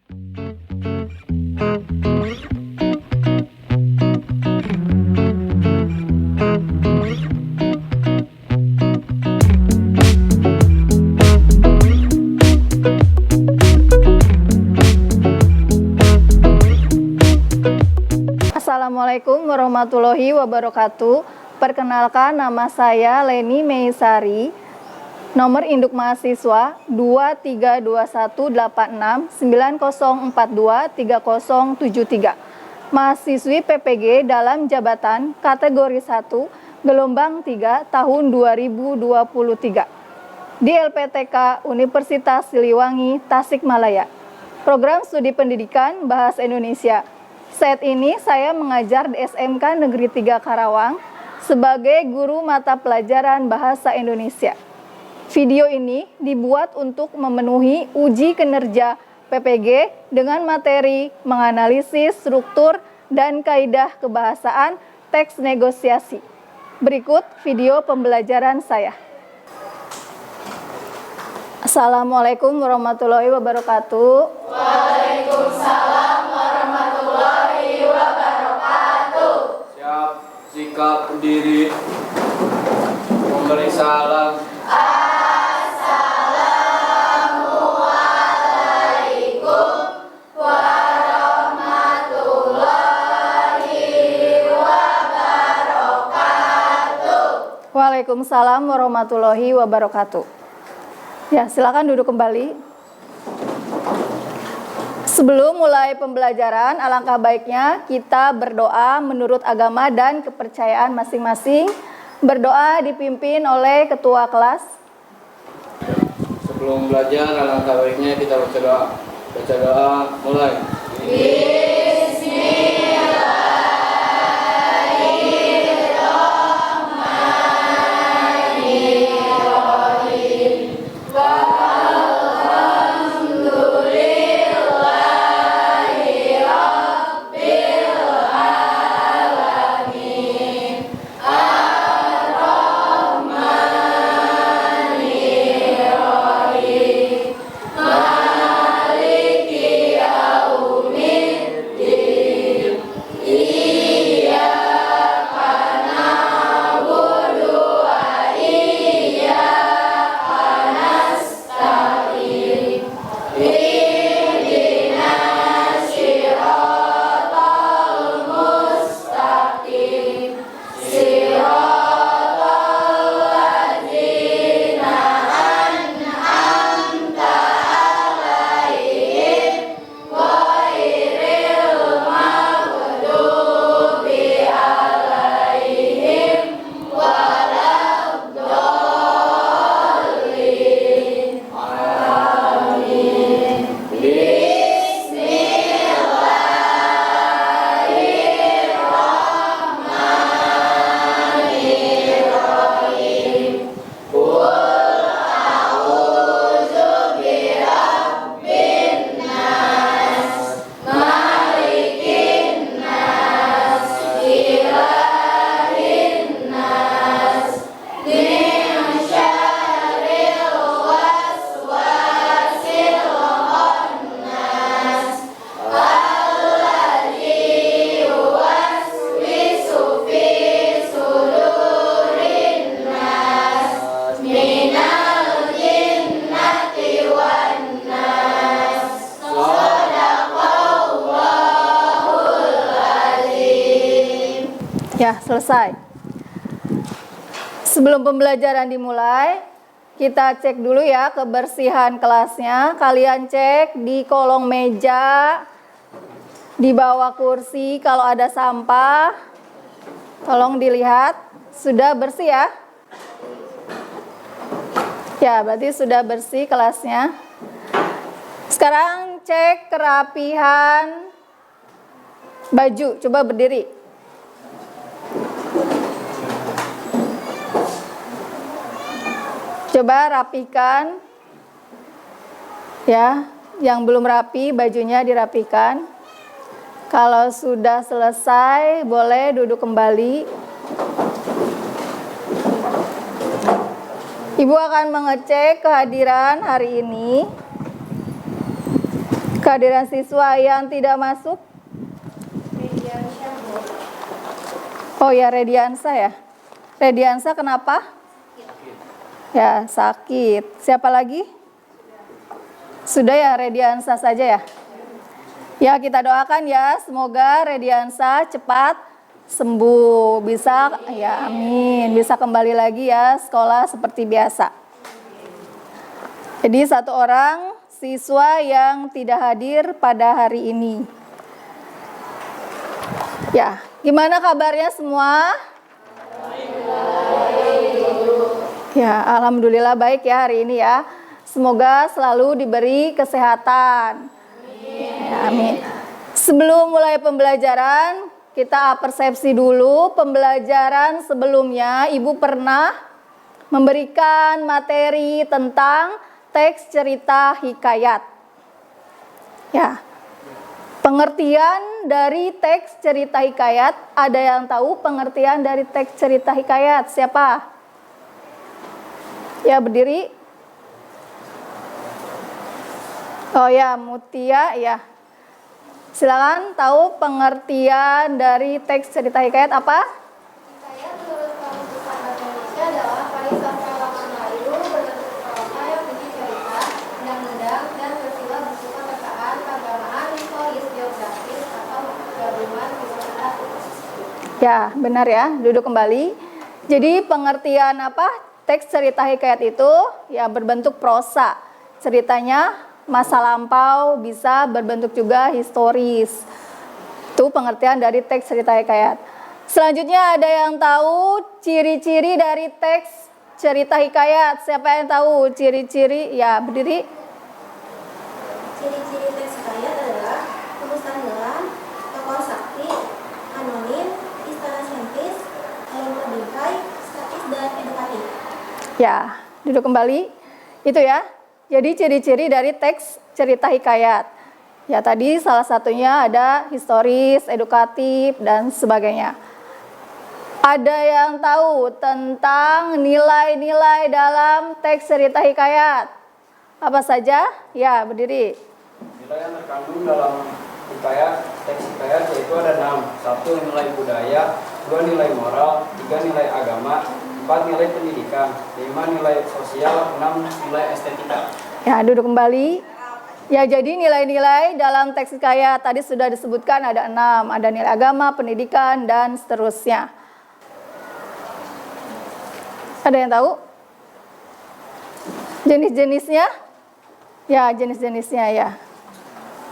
Assalamualaikum warahmatullahi wabarakatuh. Perkenalkan, nama saya Leni Meisari. Nomor induk mahasiswa 23218690423073. Mahasiswi PPG dalam jabatan kategori 1 gelombang 3 tahun 2023 di LPTK Universitas Siliwangi, Tasikmalaya. Program Studi Pendidikan Bahasa Indonesia. Saat ini saya mengajar di SMK Negeri 3 Karawang sebagai guru mata pelajaran Bahasa Indonesia. Video ini dibuat untuk memenuhi uji kinerja PPG dengan materi menganalisis struktur dan kaidah kebahasaan teks negosiasi. Berikut video pembelajaran saya. Assalamualaikum warahmatullahi wabarakatuh. Waalaikumsalam warahmatullahi wabarakatuh. Siap, sikap berdiri, memberi salam. Assalamualaikum warahmatullahi wabarakatuh. Waalaikumsalam warahmatullahi wabarakatuh. Ya, silakan duduk kembali. Sebelum mulai pembelajaran, alangkah baiknya kita berdoa menurut agama dan kepercayaan masing-masing. Berdoa dipimpin oleh ketua kelas. Sebelum belajar, alangkah baiknya kita baca doa. Baca doa, mulai. Ya, selesai. Sebelum pembelajaran dimulai, kita cek dulu ya kebersihan kelasnya. Kalian cek di kolong meja, di bawah kursi, kalau ada sampah, tolong dilihat. Sudah bersih ya? Ya, berarti sudah bersih kelasnya. Sekarang cek kerapihan baju. Coba berdiri. Coba rapikan. Ya, yang belum rapi bajunya dirapikan. Kalau sudah selesai, boleh duduk kembali. Ibu akan mengecek kehadiran hari ini. Kehadiran siswa yang tidak masuk. Oh ya, Rediansa ya. Rediansa kenapa? Ya, sakit. Siapa lagi? Sudah ya, Rediansa saja ya. Ya, kita doakan ya, semoga Rediansa cepat sembuh, bisa ya, amin, bisa kembali lagi ya sekolah seperti biasa. Jadi satu orang siswa yang tidak hadir pada hari ini. Ya, gimana kabarnya semua? Ya, alhamdulillah baik ya hari ini ya. Semoga selalu diberi kesehatan. Amin. Sebelum mulai pembelajaran, kita persepsi dulu pembelajaran sebelumnya. Ibu pernah memberikan materi tentang teks cerita hikayat. Ya. Pengertian dari teks cerita hikayat, ada yang tahu pengertian dari teks cerita hikayat? Siapa? Ya, berdiri. Oh ya, Mutia ya. Silakan tahu pengertian dari teks cerita hikayat apa? Hikayat menurut Kamus Besar Bahasa Indonesia adalah barisan kalaman Melayu berbentuk prosa yang berisi cerita, undang-undang, dan peristiwa bersifat terkaan, keagamaan, historis, geografis, atau gabungan kisah. Ya, benar ya. Duduk kembali. Jadi pengertian apa? Teks cerita hikayat itu ya berbentuk prosa. Ceritanya masa lampau, bisa berbentuk juga historis. Itu pengertian dari teks cerita hikayat. Selanjutnya ada yang tahu ciri-ciri dari teks cerita hikayat? Siapa yang tahu ciri-ciri? Ya, berdiri. Ciri-ciri teks hikayat adalah kemustahilan, tokoh sakti, anonim, istana sentis, alur bingkai, statis, dan edukatif. Ya, duduk kembali. Itu ya. Jadi ciri-ciri dari teks cerita hikayat. Ya, tadi salah satunya ada historis, edukatif, dan sebagainya. Ada yang tahu tentang nilai-nilai dalam teks cerita hikayat? Apa saja? Ya, berdiri. Nilai yang terkandung dalam teks hikayat yaitu ada 6. 1. Nilai budaya, 2. Nilai moral, 3. Nilai agama, 4. Nilai pendidikan, 5. Nilai sosial, 6. Nilai estetika. Ya, duduk kembali. Ya, jadi nilai-nilai dalam teks hikayat tadi sudah disebutkan ada 6. Ada nilai agama, pendidikan, dan seterusnya. Ada yang tahu? Jenis-jenisnya? Ya, jenis-jenisnya ya.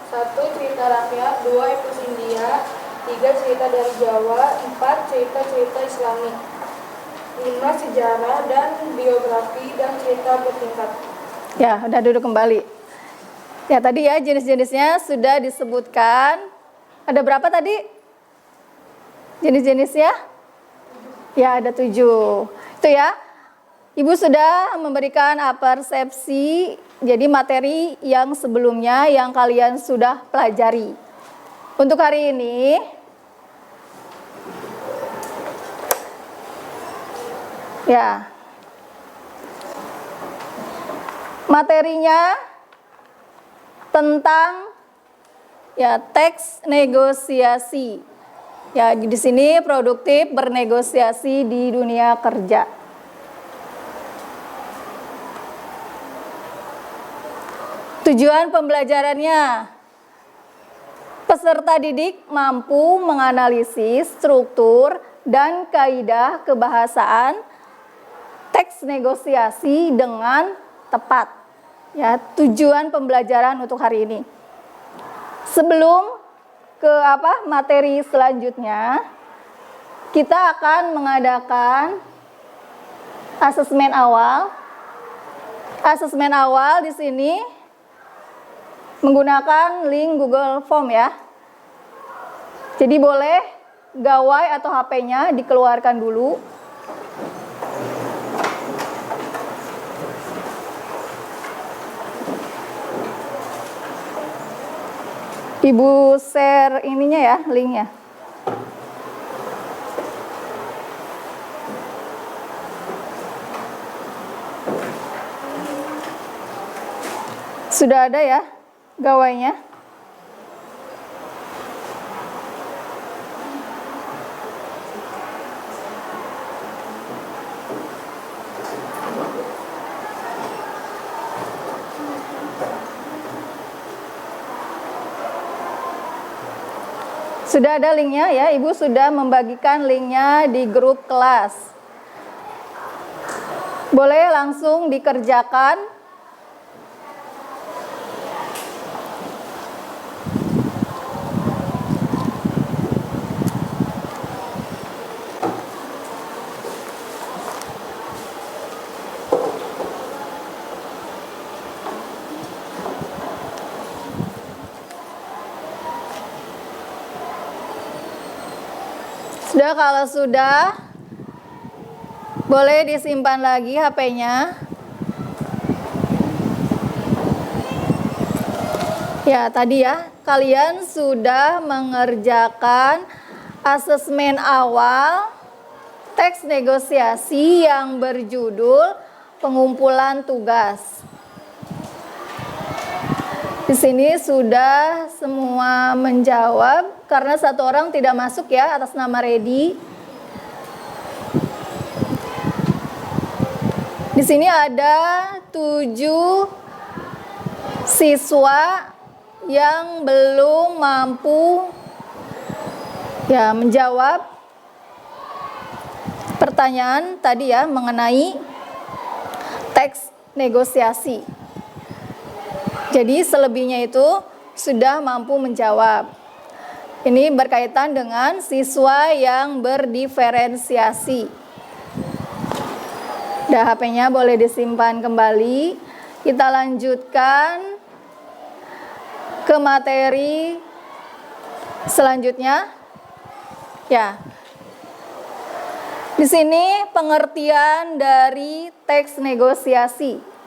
1. Cerita rakyat, 2. Epos India, 3. Cerita dari Jawa, 4. Cerita-cerita Islami, 5. Sejarah dan biografi dan cerita bertingkat. Ya, udah duduk kembali. Ya, tadi ya jenis-jenisnya sudah disebutkan. Ada berapa tadi? Jenis-jenisnya? Ya, ada 7. Itu ya. Ibu sudah memberikan persepsi, jadi materi yang sebelumnya yang kalian sudah pelajari. Untuk hari ini, ya, materinya tentang ya teks negosiasi. Ya, di sini produktif bernegosiasi di dunia kerja. Tujuan pembelajarannya, peserta didik mampu menganalisis struktur dan kaidah kebahasaan teks negosiasi dengan tepat. Ya, tujuan pembelajaran untuk hari ini. Sebelum ke materi selanjutnya, kita akan mengadakan asesmen awal. Asesmen awal di sini menggunakan link Google Form ya. Jadi boleh gawai atau HP-nya dikeluarkan dulu. Ibu share ininya ya, linknya. Sudah ada ya gawainya? Sudah ada linknya ya, Ibu sudah membagikan linknya di grup kelas. Boleh langsung dikerjakan. Sudah, kalau sudah, boleh disimpan lagi HP-nya. Ya, tadi ya, kalian sudah mengerjakan asesmen awal teks negosiasi yang berjudul pengumpulan tugas. Di sini sudah semua menjawab karena satu orang tidak masuk ya atas nama Redi. Di sini ada 7 siswa yang belum mampu ya menjawab pertanyaan tadi ya mengenai teks negosiasi. Jadi selebihnya itu sudah mampu menjawab. Ini berkaitan dengan siswa yang berdiferensiasi. Dah, HP-nya boleh disimpan kembali. Kita lanjutkan ke materi selanjutnya. Ya. Di sini pengertian dari teks negosiasi.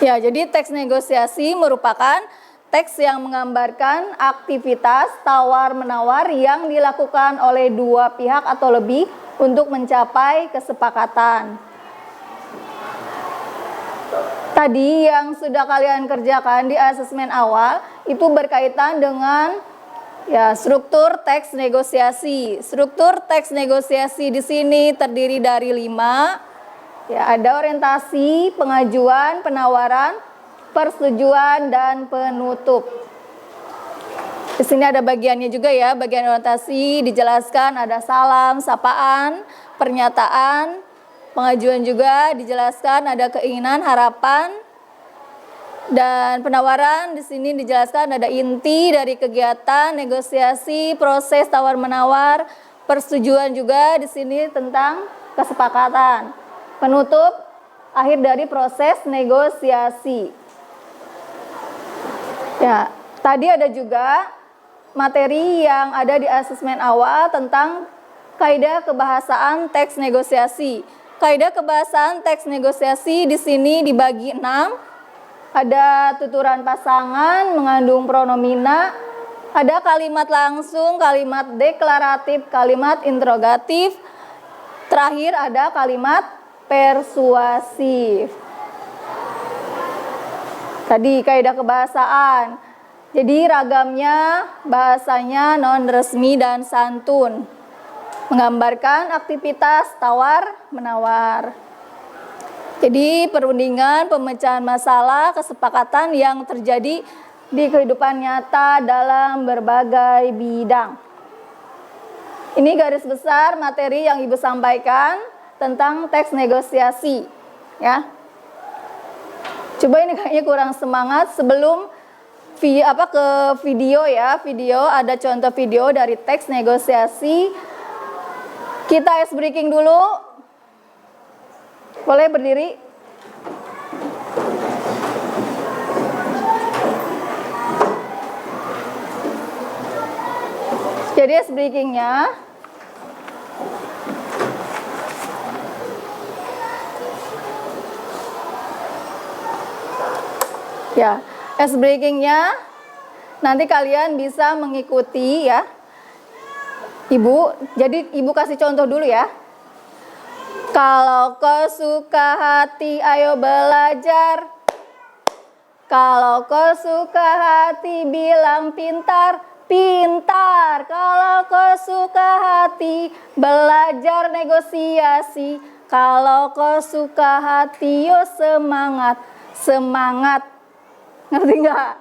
Ya, jadi teks negosiasi merupakan teks yang menggambarkan aktivitas tawar-menawar yang dilakukan oleh dua pihak atau lebih untuk mencapai kesepakatan. Tadi yang sudah kalian kerjakan di asesmen awal itu berkaitan dengan ya struktur teks negosiasi. Struktur teks negosiasi di sini terdiri dari 5. Ya, ada orientasi, pengajuan, penawaran, persetujuan, dan penutup. Di sini ada bagiannya juga ya, bagian orientasi dijelaskan ada salam, sapaan, pernyataan, pengajuan juga dijelaskan ada keinginan, harapan, dan penawaran di sini dijelaskan ada inti dari kegiatan negosiasi, proses tawar-menawar, persetujuan juga di sini tentang kesepakatan. Penutup, akhir dari proses negosiasi. Ya, tadi ada juga materi yang ada di asesmen awal tentang kaidah kebahasaan teks negosiasi. Kaidah kebahasaan teks negosiasi di sini dibagi 6. Ada tuturan pasangan mengandung pronomina, ada kalimat langsung, kalimat deklaratif, kalimat interrogatif. Terakhir ada kalimat persuasif. Tadi kaidah kebahasaan. Jadi ragamnya bahasanya non-resmi dan santun. Menggambarkan aktivitas tawar-menawar. Jadi perundingan, pemecahan masalah, kesepakatan yang terjadi di kehidupan nyata dalam berbagai bidang. Ini garis besar materi yang Ibu sampaikan tentang teks negosiasi ya. Coba ini kayaknya kurang semangat sebelum ke video ya. Video ada contoh video dari teks negosiasi. Kita ice breaking dulu. Boleh berdiri? Jadi ice breakingnya ya, ice breakingnya nanti kalian bisa mengikuti ya. Jadi Ibu kasih contoh dulu ya. Kalau kau suka hati, ayo belajar. Kalau kau suka hati, bilang pintar, pintar. Kalau kau suka hati, belajar negosiasi. Kalau kau suka hati, yo semangat, semangat. Ngerti nggak?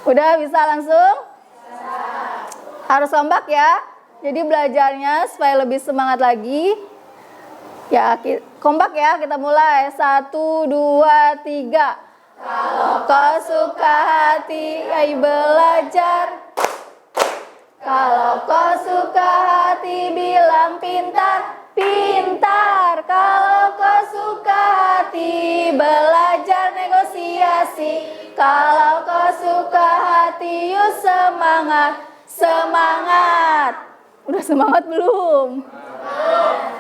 Udah bisa langsung? Harus kompak ya. Jadi belajarnya supaya lebih semangat lagi. Ya, kompak ya, kita mulai. 1, 2, 3. Kalau kau suka hati, ayo belajar. Kalau kau suka hati, bilang pintar, pintar. Kalau kau suka hati, belajar negosiasi. Kalau kau suka hati, yuk semangat, semangat. Udah semangat belum?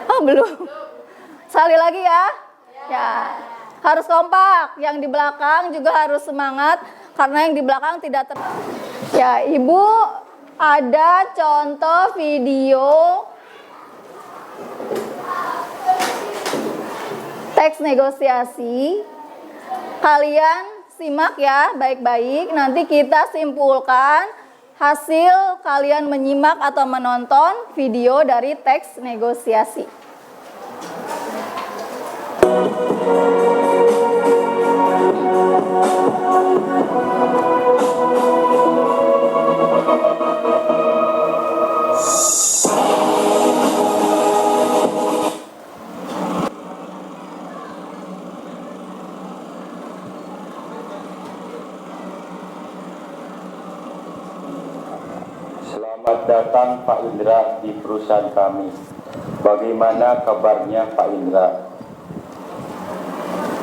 Oh, belum. Sekali lagi ya. Ya. Harus kompak. Yang di belakang juga harus semangat karena yang di belakang tidak Ya, Ibu ada contoh video teks negosiasi. Kalian simak ya baik-baik. Nanti kita simpulkan hasil kalian menyimak atau menonton video dari teks negosiasi. Selamat datang Pak Indra di perusahaan kami. Bagaimana kabarnya Pak Indra?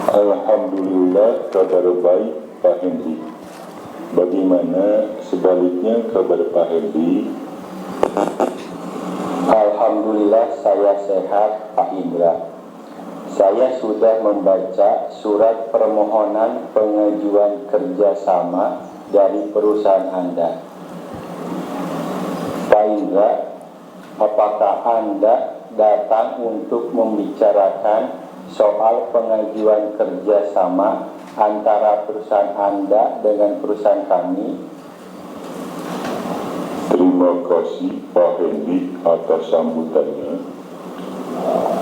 Alhamdulillah kabar baik Pak Hendy. Bagaimana sebaliknya kabar Pak Hendy? Alhamdulillah saya sehat Pak Indra. Saya sudah membaca surat permohonan pengajuan kerjasama dari perusahaan Anda. Pak Indra, apakah Anda datang untuk membicarakan soal pengajuan kerjasama antara perusahaan Anda dengan perusahaan kami? Terima kasih Pak Hendy atas sambutannya.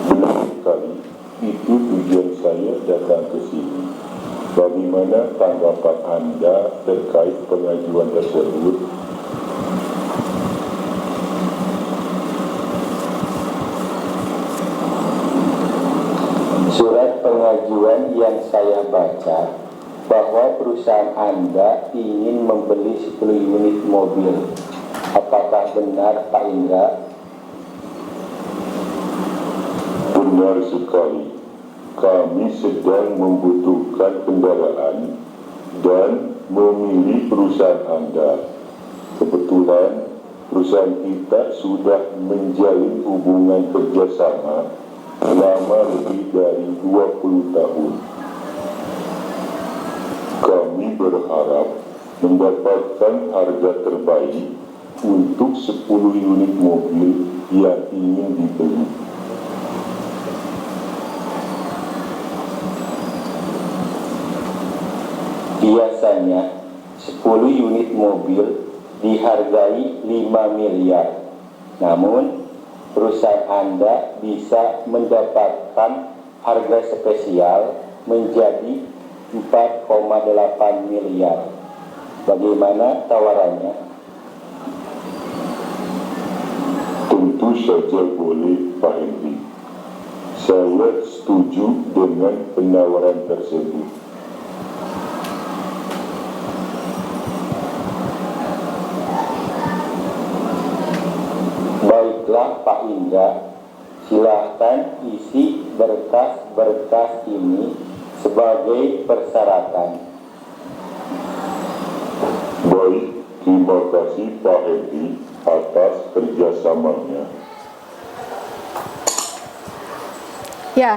Benar sekali, itu tujuan saya datang ke sini. Bagaimana tanggapan Anda terkait pengajuan tersebut? Surat pengajuan yang saya baca bahwa perusahaan Anda ingin membeli 10 unit mobil. Apakah benar Pak Indra? Benar sekali. Kami sedang membutuhkan kendaraan dan memilih perusahaan Anda. Kebetulan perusahaan kita sudah menjalin hubungan kerjasama selama lebih dari 20 tahun. Kami berharap mendapatkan harga terbaik untuk 10 unit mobil yang ingin dibeli. Biasanya 10 unit mobil dihargai 5 miliar. Namun perusahaan Anda bisa mendapatkan harga spesial menjadi 4,8 miliar. Bagaimana tawarannya? Tentu saja boleh Pak Hendy. Saya setuju dengan penawaran tersebut. Baiklah Pak Indra, silahkan isi berkas-berkas ini sebagai persyaratan. Baik, terima kasih Pak Hendy atas kerjasamanya. Ya.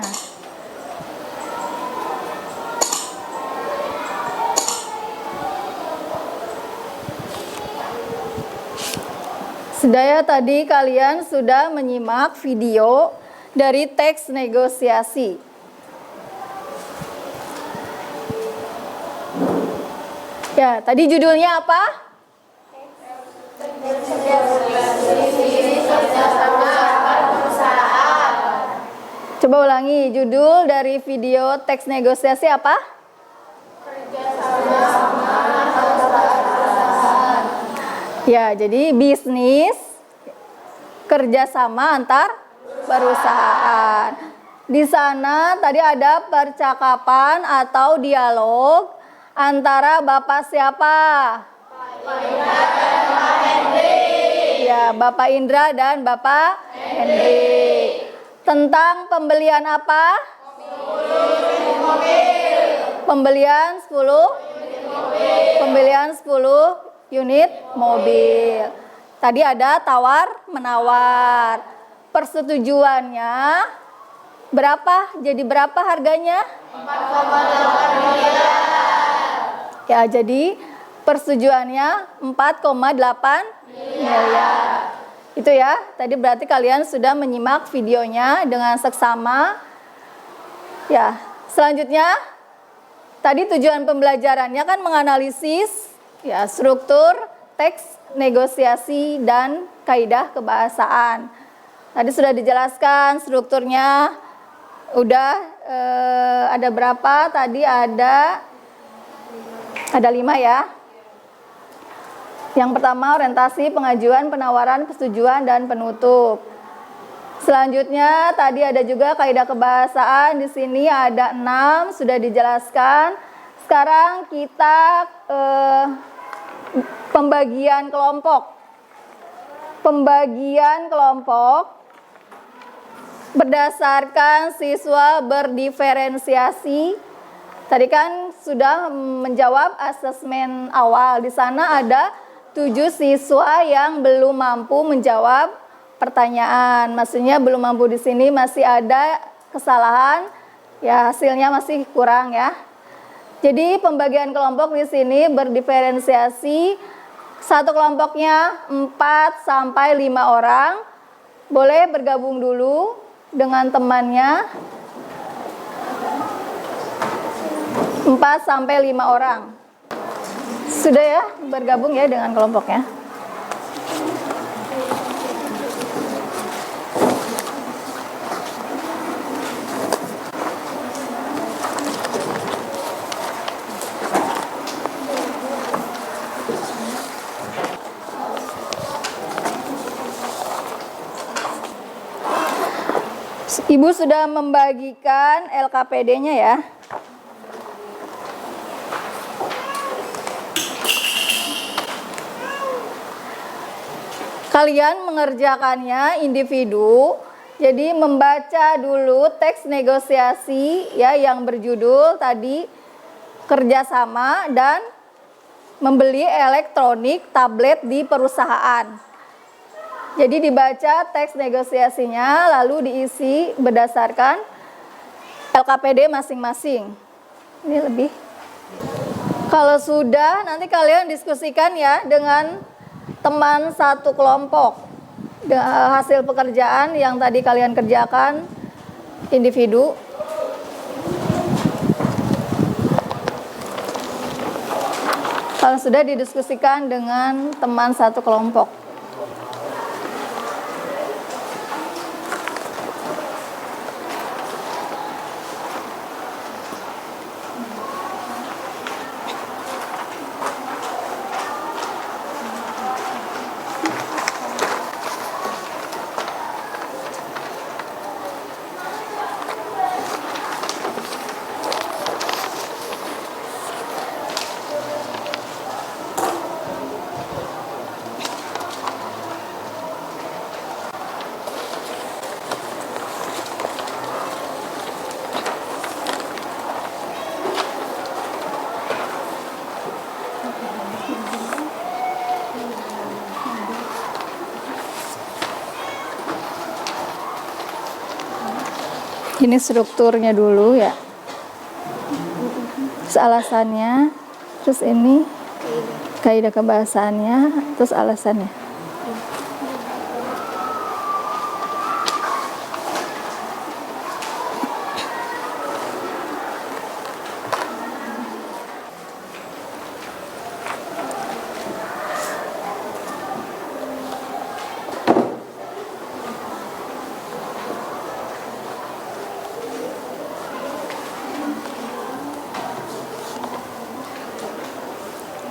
Sedaya tadi kalian sudah menyimak video dari teks negosiasi. Ya, tadi judulnya apa? Coba ulangi, judul dari video teks negosiasi apa? Ya, jadi bisnis kerjasama antar perusahaan. Di sana tadi ada percakapan atau dialog antara Bapak siapa? Ya, Bapak Indra dan Bapak Hendrik. Tentang pembelian apa? Pembelian 10 unit mobil. Tadi ada tawar menawar. Persetujuannya berapa? Jadi berapa harganya? 4,8 miliar. Ya, jadi persetujuannya 4,8 miliar. Itu ya. Tadi berarti kalian sudah menyimak videonya dengan seksama. Ya, selanjutnya tadi tujuan pembelajarannya kan menganalisis ya struktur, teks, negosiasi dan kaidah kebahasaan. Tadi sudah dijelaskan strukturnya. Udah ada berapa? Tadi ada 5 ya. Yang pertama orientasi, pengajuan, penawaran, persetujuan dan penutup. Selanjutnya tadi ada juga kaidah kebahasaan. Di sini ada 6 sudah dijelaskan. Sekarang kita pembagian kelompok. Pembagian kelompok berdasarkan siswa berdiferensiasi. Tadi kan sudah menjawab asesmen awal. Di sana ada 7 siswa yang belum mampu menjawab pertanyaan. Maksudnya belum mampu di sini masih ada kesalahan. Ya, hasilnya masih kurang ya. Jadi pembagian kelompok di sini berdiferensiasi. Satu kelompoknya 4 sampai 5 orang. Boleh bergabung dulu dengan temannya. 4 sampai 5 orang. Sudah ya, bergabung ya dengan kelompoknya. Ibu sudah membagikan LKPD-nya ya. Kalian mengerjakannya individu. Jadi membaca dulu teks negosiasi ya yang berjudul tadi kerjasama dan membeli elektronik tablet di perusahaan. Jadi dibaca teks negosiasinya lalu diisi berdasarkan LKPD masing-masing. Ini lebih. Kalau sudah nanti kalian diskusikan ya dengan teman satu kelompok. Hasil pekerjaan yang tadi kalian kerjakan individu. Kalau sudah didiskusikan dengan teman satu kelompok. Ini strukturnya dulu ya. Terus alasannya, terus ini kaidah kebahasaannya, terus alasannya.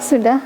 Sudah?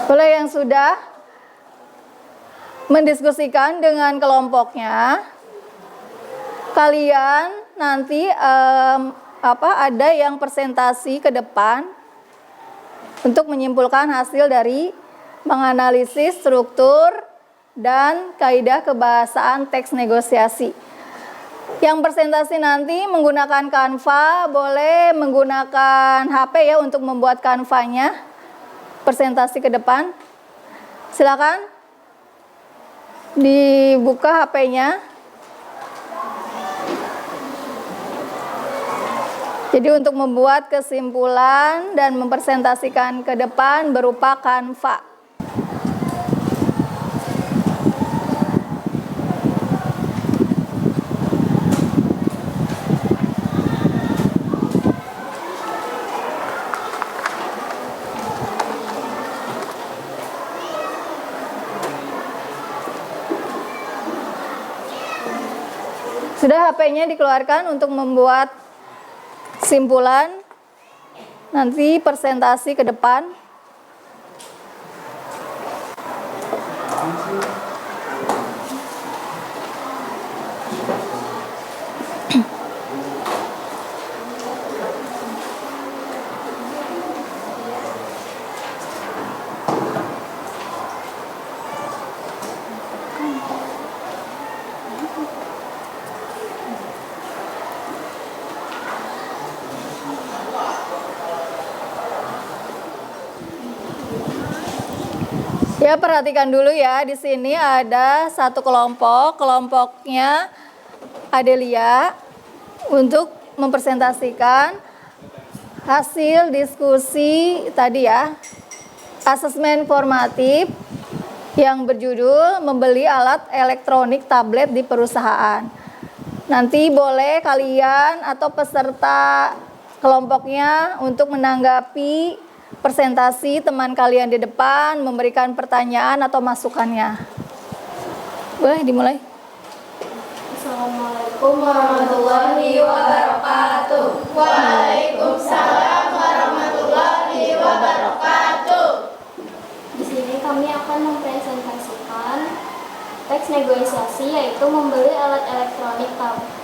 Boleh yang sudah mendiskusikan dengan kelompoknya, kalian nanti ada yang presentasi ke depan untuk menyimpulkan hasil dari menganalisis struktur dan kaidah kebahasaan teks negosiasi. Yang presentasi nanti menggunakan Canva, boleh menggunakan HP ya untuk membuat Canva-nya. Presentasi ke depan. Silakan dibuka HP-nya. Jadi untuk membuat kesimpulan dan mempresentasikan ke depan berupa Canva. Sudah HP-nya dikeluarkan untuk membuat kesimpulan, nanti presentasi ke depan. Ya, perhatikan dulu ya, di sini ada satu kelompok, kelompoknya Adelia untuk mempresentasikan hasil diskusi tadi ya, asesmen formatif yang berjudul membeli alat elektronik tablet di perusahaan. Nanti boleh kalian atau peserta kelompoknya untuk menanggapi presentasi teman kalian di depan, memberikan pertanyaan atau masukannya. Boleh dimulai. Assalamualaikum warahmatullahi wabarakatuh. Waalaikumsalam warahmatullahi wabarakatuh. Di sini kami akan mempresentasikan teks negosiasi, yaitu membeli alat elektronik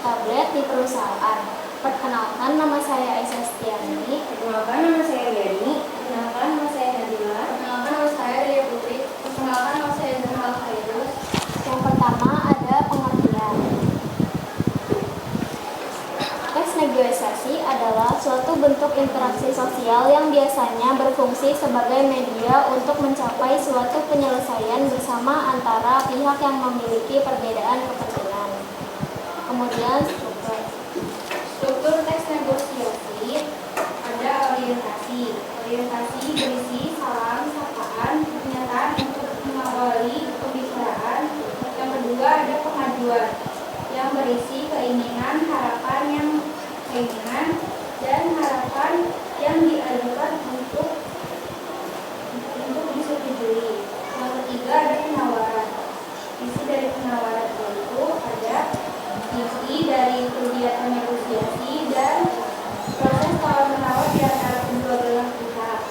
tablet di perusahaan. Perkenalkan, nama saya Aisyah Setiani. Perkenalkan, nama saya Diani. Perkenalkan, nama saya Nadila. Perkenalkan, nama saya Ria Putri. Perkenalkan, nama saya Zainal Khairus. Yang pertama ada pengertian. Teks negosiasi adalah suatu bentuk interaksi sosial yang biasanya berfungsi sebagai media untuk mencapai suatu penyelesaian bersama antara pihak yang memiliki perbedaan kepentingan. Kemudian Struktur teks negosiasi ada orientasi. Orientasi berisi salam, sapaan, pernyataan untuk mengawali pembicaraan. Yang kedua ada pengajuan yang berisi keinginan, harapan dan harapan yang diajukan untuk disetujui. Yang ketiga ada penawaran. Isi dari penawaran itu ada isi dari kegiatan negosiasi dan proses tawar-menawar di antara kedua belah pihak.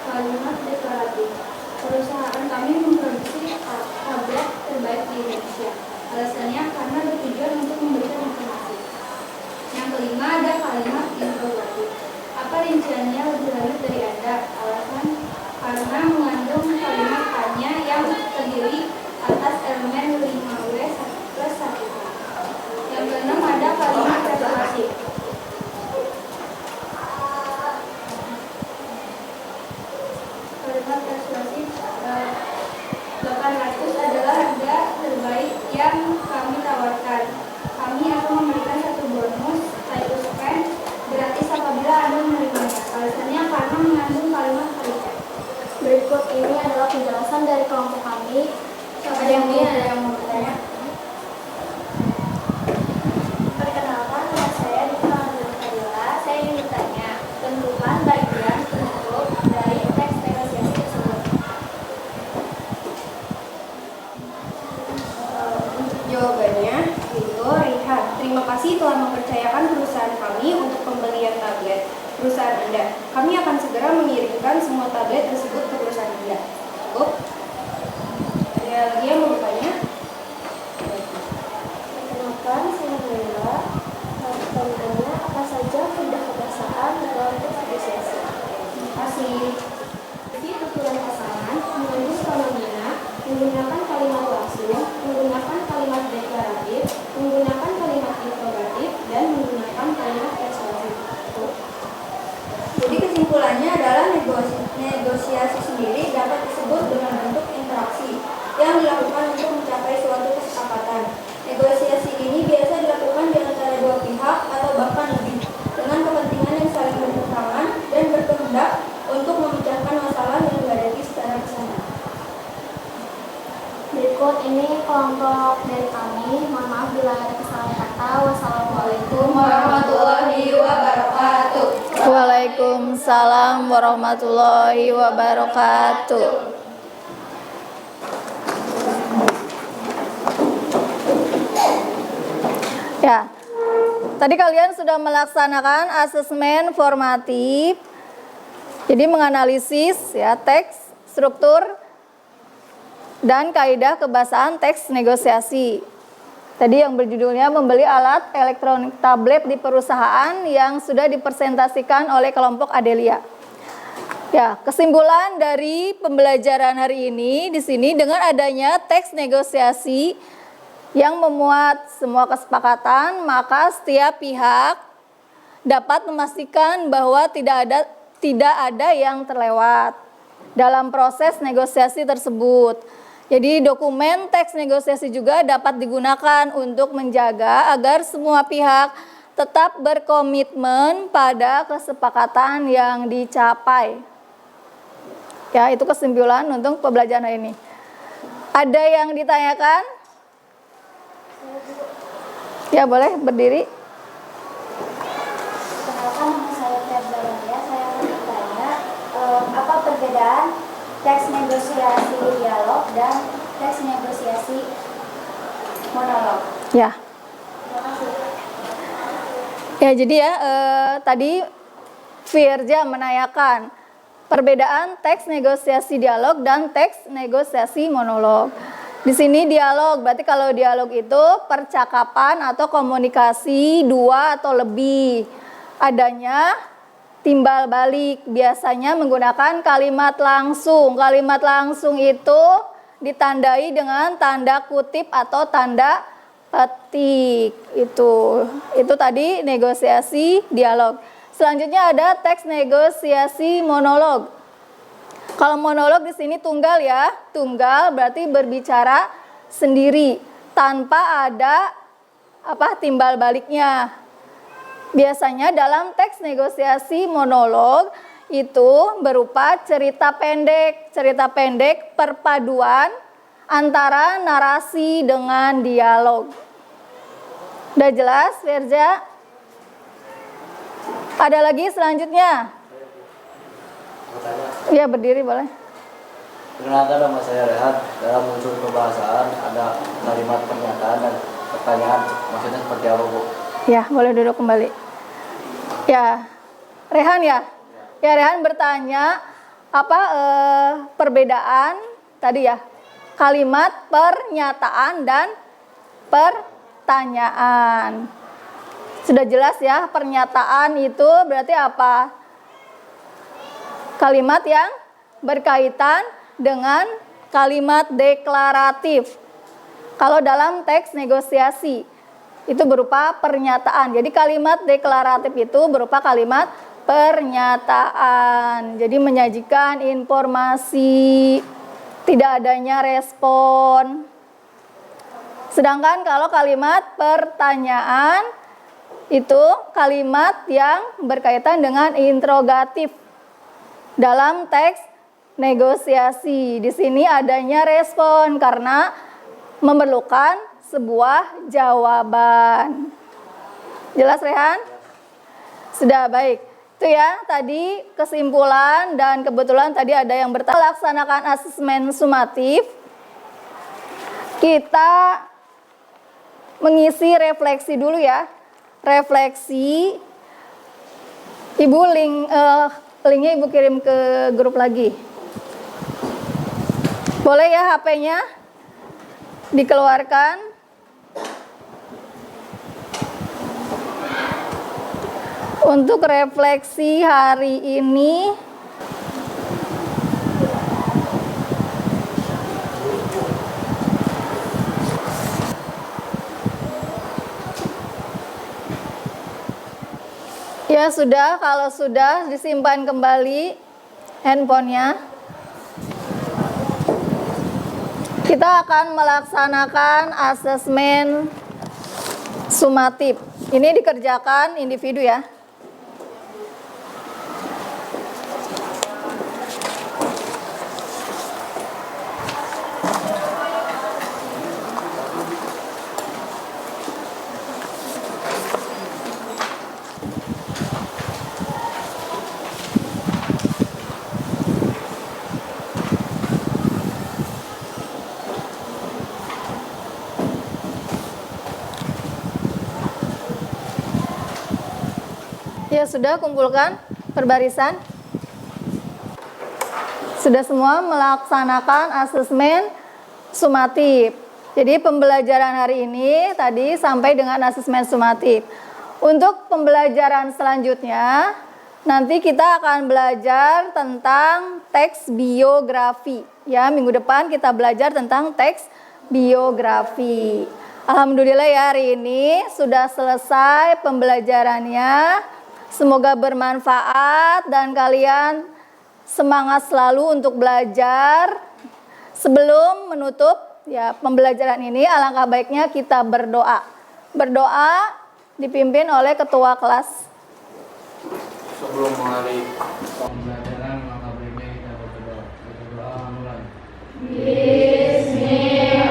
Kalimat deklaratif. Perusahaan kami memproduksi tablet terbaik di Indonesia. Alasannya karena bertujuan untuk memberikan informasi. Yang kelima ada kalimat interrogatif. Apa rinciannya lebih lanjut dari Anda? Alasan karena mengandung kalimat tanya yang terdiri atas elemen 5W plus 1. Yang keenam ada kalimat persuasif. Kalimat persuasif 800 adalah harga terbaik yang kami tawarkan. Kami akan memberikan satu bonus Titus Pen gratis apabila Anda menerimanya. Alasannya karena mengandung kalimat kalimat. berikut ini adalah penjelasan dari kelompok kami. Ada yang mau bertanya? Perkenalkan, nama saya Dita Nadila. Saya ingin bertanya, tentukan bagian penutup dari teks negosiasi tersebut. Jawabannya itu Terima kasih telah mempercayakan perusahaan kami untuk pembelian tablet perusahaan Anda. Kami akan segera mengirimkan semua tablet tersebut ke perusahaan Anda. Cukup? Ada lagi yang mau bertanya? Perkenalkan, saya Naila. Pertanyaannya, apa saja kebiasaan dalam negosiasi? Terima kasih. Jadi, tuturan pasangan mengandung fenomena, menggunakan kalimat langsung, menggunakan kalimat deklaratif, menggunakan kalimat interrogatif, dan menggunakan kalimat persuasif. Jadi kesimpulannya adalah negosiasi sendiri dapat disebut dengan bentuk interaksi yang dilakukan untuk mencapai suatu kesepakatan. Negosiasi ini biasa dilakukan di antara dua pihak atau bahkan lebih dengan kepentingan yang saling bertentangan dan berkehendak untuk memecahkan masalah yang dihadapi secara bersama. Berikut ini kelompok dari kami. Mohon maaf bila ada kesalahan kata. Wassalamualaikum Warahmatullahi wabarakatuh. Waalaikumsalam warahmatullahi wabarakatuh. Ya, tadi kalian sudah melaksanakan asesmen formatif. Jadi menganalisis ya teks, struktur, dan kaidah kebahasaan teks negosiasi. Tadi yang berjudulnya membeli alat elektronik tablet di perusahaan yang sudah dipresentasikan oleh kelompok Adelia. Ya, kesimpulan dari pembelajaran hari ini di sini dengan adanya teks negosiasi yang memuat semua kesepakatan, maka setiap pihak dapat memastikan bahwa tidak ada yang terlewat dalam proses negosiasi tersebut. Jadi dokumen teks negosiasi juga dapat digunakan untuk menjaga agar semua pihak tetap berkomitmen pada kesepakatan yang dicapai. Ya, itu kesimpulan untuk pembelajaran hari ini. Ada yang ditanyakan? Ya, boleh berdiri. Perkenalkan, nama saya Febria. Saya akan bertanya, apa perbedaan teks negosiasi dialog dan teks negosiasi monolog? Ya. Terima kasih. Ya, jadi ya tadi Firja menanyakan perbedaan teks negosiasi dialog dan teks negosiasi monolog. Di sini dialog, berarti kalau dialog itu percakapan atau komunikasi dua atau lebih. Adanya timbal balik, biasanya menggunakan kalimat langsung. Kalimat langsung itu ditandai dengan tanda kutip atau tanda petik. Itu tadi negosiasi dialog. Selanjutnya ada teks negosiasi monolog. Kalau monolog di sini tunggal ya, tunggal berarti berbicara sendiri tanpa ada timbal baliknya. Biasanya dalam teks negosiasi monolog itu berupa cerita pendek perpaduan antara narasi dengan dialog. Udah jelas, Firja? Ada lagi selanjutnya? Iya, berdiri boleh. Perkenalkan, nama saya Rehan. Dalam unsur kebahasaan ada kalimat pernyataan dan pertanyaan. Maksudnya seperti apa, Bu? Ya, boleh duduk kembali. Ya, Rehan ya? Ya, Rehan bertanya apa perbedaan tadi ya? Kalimat pernyataan dan pertanyaan. Sudah jelas ya, pernyataan itu berarti apa? Kalimat yang berkaitan dengan kalimat deklaratif. Kalau dalam teks negosiasi itu berupa pernyataan. Jadi kalimat deklaratif itu berupa kalimat pernyataan. Jadi menyajikan informasi, tidak adanya respon. Sedangkan kalau kalimat pertanyaan itu kalimat yang berkaitan dengan interrogatif. Dalam teks negosiasi, di sini adanya respon karena memerlukan sebuah jawaban. Jelas, Rehan? Sudah, baik. Itu ya, tadi kesimpulan dan kebetulan tadi ada yang bertanya laksanakan asesmen sumatif. Kita mengisi refleksi dulu ya. Refleksi. Ibu linknya Ibu kirim ke grup lagi. Boleh ya HP-nya dikeluarkan. Untuk refleksi hari ini ya sudah, kalau sudah disimpan kembali handphonenya. Kita akan melaksanakan asesmen sumatif. Ini dikerjakan individu ya. Ya sudah, kumpulkan perbarisan. Sudah semua melaksanakan asesmen sumatif. Jadi pembelajaran hari ini tadi sampai dengan asesmen sumatif. Untuk pembelajaran selanjutnya, nanti kita akan belajar tentang teks biografi. Ya, minggu depan kita belajar tentang teks biografi. Alhamdulillah ya, hari ini sudah selesai pembelajarannya. Semoga bermanfaat dan kalian semangat selalu untuk belajar. Sebelum menutup ya pembelajaran ini, alangkah baiknya kita berdoa. Berdoa dipimpin oleh ketua kelas. Sebelum mengakhiri pembelajaran, maka baiknya kita berdoa. Berdoa mulai. Bismillah.